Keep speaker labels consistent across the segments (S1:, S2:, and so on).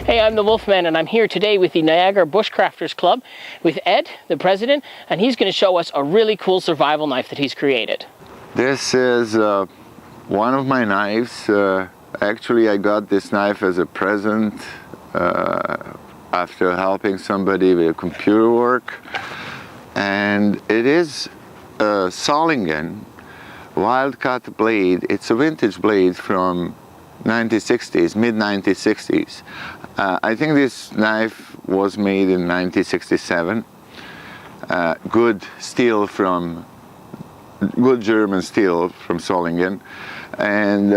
S1: Hey, I'm the Wolfman, and I'm here today with the Niagara Bushcrafters Club with Ed, the president, and he's going to show us a really cool survival knife that he's created.
S2: This is one of my knives. Actually, I got this knife as a present after helping somebody with computer work. And it is a Solingen Wildcat blade. It's a vintage blade from 1960s, mid-1960s. I think this knife was made in 1967. Good German steel from Solingen. And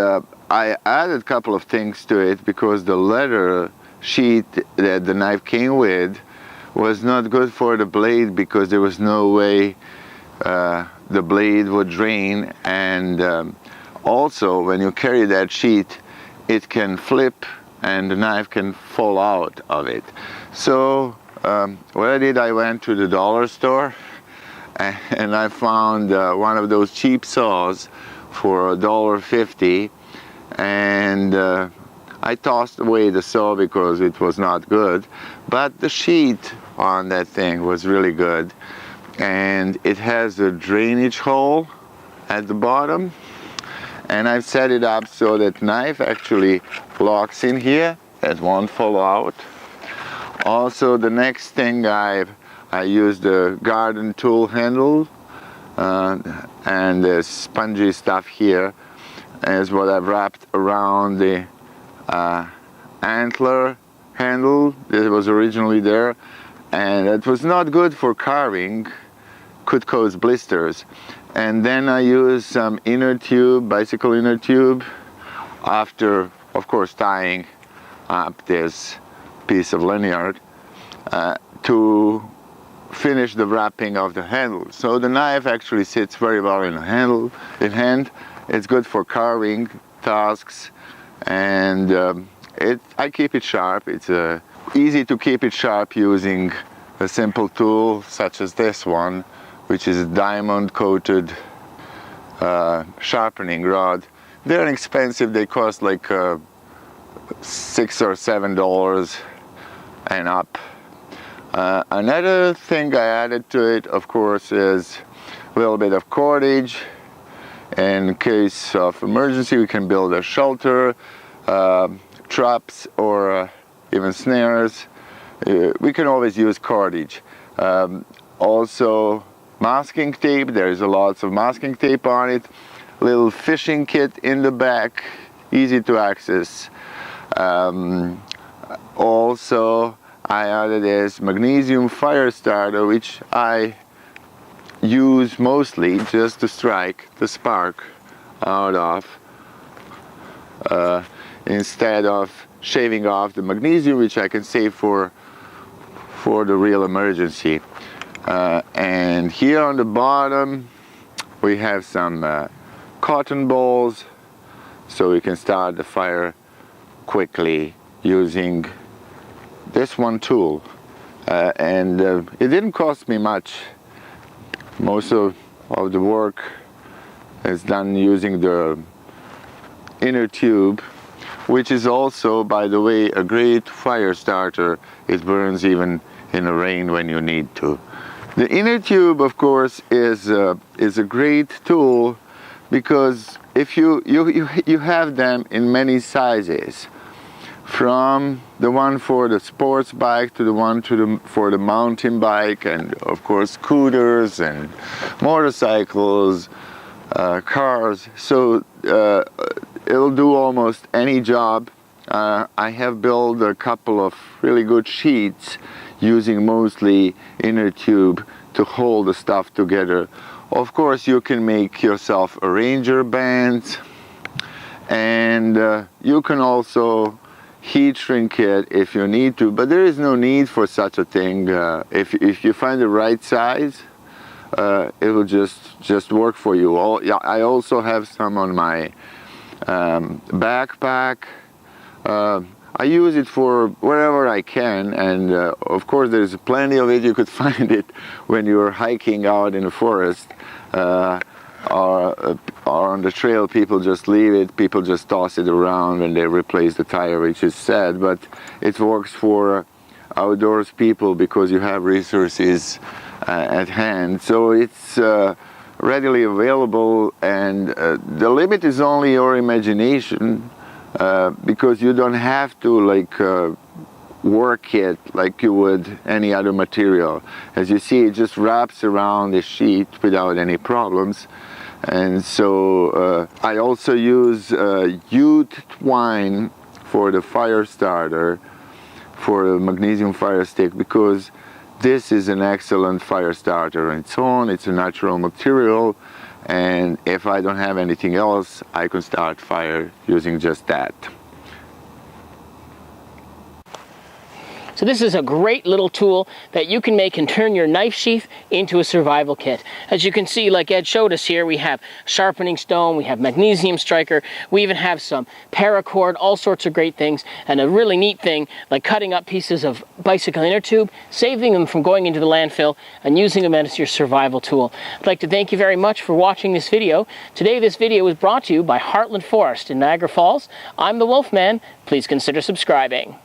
S2: I added a couple of things to it because the leather sheet that the knife came with was not good for the blade because there was no way the blade would drain, and also when you carry that sheet it can flip and the knife can fall out of it. So what I did, I went to the dollar store and I found one of those cheap saws for $1.50, and I tossed away the saw because it was not good, but the sheet on that thing was really good, and it has a drainage hole at the bottom, and I've set it up so that knife actually locks in here, it won't fall out. Also, the next thing I used the garden tool handle, and the spongy stuff here is what I've wrapped around the antler handle that was originally there, and it was not good for carving, could cause blisters. And then I used some inner tube, bicycle inner tube, after of course tying up this piece of lanyard to finish the wrapping of the handle. So the knife actually sits very well in hand. It's good for carving tasks, and I keep it sharp. It's easy to keep it sharp using a simple tool such as this one, which is a diamond coated sharpening rod. They're expensive. They cost like $6 or $7 and up. Another thing I added to it, of course, is a little bit of cordage. In case of emergency, we can build a shelter, traps, or even snares. We can always use cordage. Also, masking tape. There's lots of masking tape on it. Little fishing kit in the back, easy to access. Also, I added this magnesium fire starter, which I use mostly just to strike the spark out of, instead of shaving off the magnesium, which I can save for the real emergency. And here on the bottom we have some cotton balls, so we can start the fire quickly using this one tool. And it didn't cost me much. Most of the work is done using the inner tube, which is also, by the way, a great fire starter. It burns even in the rain when you need to. The inner tube, of course, is a great tool because if you have them in many sizes, from the one for the sports bike to the one for the mountain bike, and of course scooters and motorcycles, cars. So it'll do almost any job. I have built a couple of really good sheets using mostly inner tube to hold the stuff together. Of course, you can make yourself a ranger band, and you can also heat shrink it if you need to, but there is no need for such a thing. If you find the right size, it will just work for you. I also have some on my backpack. I use it for wherever I can, and of course there's plenty of it. You could find it when you're hiking out in the forest. or on the trail, people just leave it, people just toss it around and they replace the tire, which is sad, but it works for outdoors people because you have resources at hand. So it's readily available, and the limit is only your imagination, because you don't have to work it like you would any other material. As you see, it just wraps around the sheet without any problems. And so I also use jute twine for the fire starter, for the magnesium fire stick, because this is an excellent fire starter on its own. It's a natural material, and if I don't have anything else, I can start fire using just that.
S1: So this is a great little tool that you can make and turn your knife sheath into a survival kit. As you can see, like Ed showed us here, we have sharpening stone, we have magnesium striker, we even have some paracord, all sorts of great things, and a really neat thing like cutting up pieces of bicycle inner tube, saving them from going into the landfill, and using them as your survival tool. I'd like to thank you very much for watching this video. Today this video was brought to you by Heartland Forest in Niagara Falls. I'm the Wolfman. Please consider subscribing.